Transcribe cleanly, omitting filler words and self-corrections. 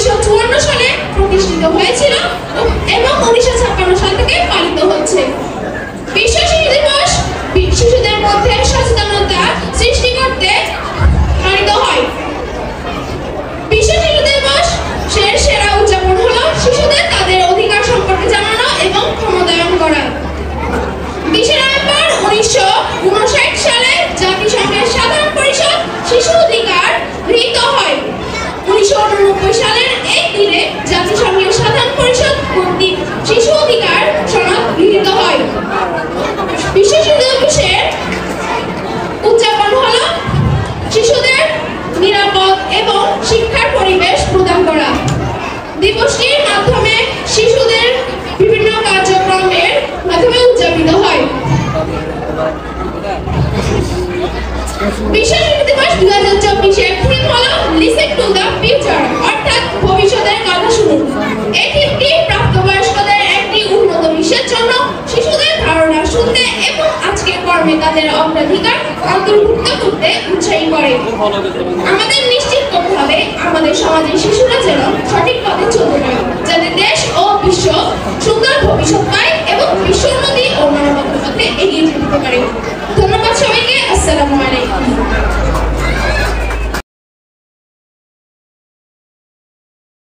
1954 সালে প্রতিষ্ঠিত হয়েছিল এবং 1956 সাল থেকে পালিত হচ্ছে। বিশ্ব শিশু দিবস শিশুদের মধ্যে সচেতনতা সৃষ্টি করতে পালিত হয়। বিশ্ব শিশু দিবস সেরা উদযাপন হলো শিশুদের তাদের অধিকার সম্পর্কে জানানো এবং ক্ষমতায়ন করা। 20 নভেম্বর 1959 সালে জাতিসংঘের সাধারণ পরিষদ শিশু অধিকার গৃহীত হয়। 1989 সালের এই দিনে জাতিসংঘের সাধারণ পরিষদ কর্তৃক শিশু অধিকার সনদ গৃহীত হয়। বিশ্ব শিশু দিবসের উদযাপন হলো শিশুদের নিরাপদ এবং শিক্ষার পরিবেশ প্রদান করা। দিবসটির মাধ্যমে শিশুদের বিভিন্ন কার্যক্রমের মাধ্যমে উদযাপিত হয়। বিশ্ব শিশু দিবস 2024 থিম হলো লিসেন টু দ্য ফিউচার, অর্থাৎ ভবিষ্যতের কথা শুনুন। এই থিমটি প্রাপ্তবয়স্কদের একটি উন্নত বিশ্বের জন্য শিশুদের ধারণা শুনতে এবং আজকের কর্মে তাদের অগ্রাধিকার অন্তর্ভুক্ত করতে উৎসাহী করে। আমাদের নিশ্চিত করতে হবে আমাদের